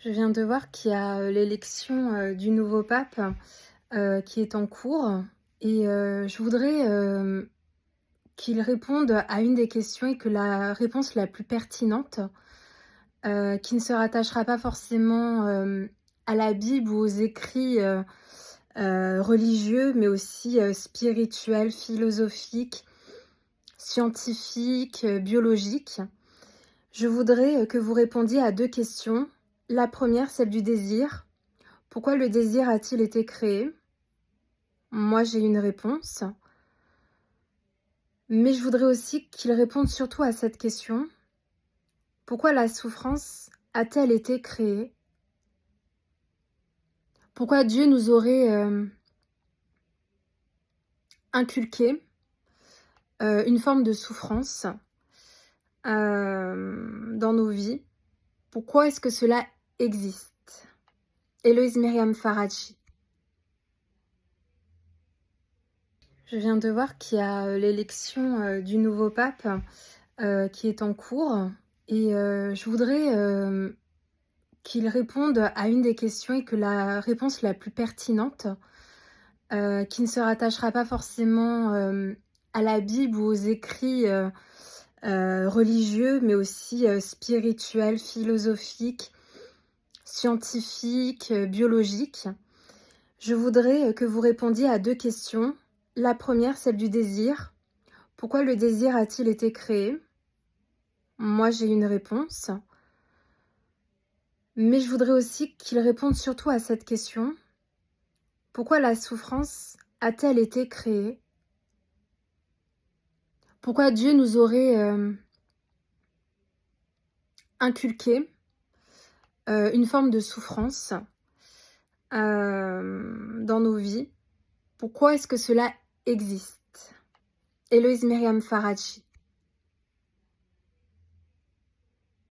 Je viens de voir qu'il y a, l'élection, du nouveau pape, qui est en cours et je voudrais, qu'il réponde à une des questions et que la réponse la plus pertinente, qui ne se rattachera pas forcément, à la Bible ou aux écrits, religieux, mais aussi, spirituels, philosophiques, scientifiques, biologiques. Je voudrais, que vous répondiez à 2 questions. La première, celle du désir. Pourquoi le désir a-t-il été créé? Moi, j'ai une réponse, mais je voudrais aussi qu'il réponde surtout à cette question. Pourquoi la souffrance a-t-elle été créée? Pourquoi Dieu nous aurait, inculqué, une forme de souffrance, dans nos vies? Pourquoi est-ce que cela existe? Héloïse Myriam Faradji. Je viens de voir qu'il y a, l'élection, du nouveau pape, qui est en cours et je voudrais, qu'il réponde à une des questions et que la réponse la plus pertinente, qui ne se rattachera pas forcément, à la Bible ou aux écrits, religieux, mais aussi, spirituels, philosophiques, scientifiques, biologiques. Je voudrais, que vous répondiez à 2 questions. La première, celle du désir. Pourquoi le désir a-t-il été créé? Moi, j'ai une réponse, mais je voudrais aussi qu'il réponde surtout à cette question. Pourquoi la souffrance a-t-elle été créée? Pourquoi Dieu nous aurait, inculqué, une forme de souffrance, dans nos vies? Pourquoi est-ce que cela existe? Héloïse Myriam Faradji.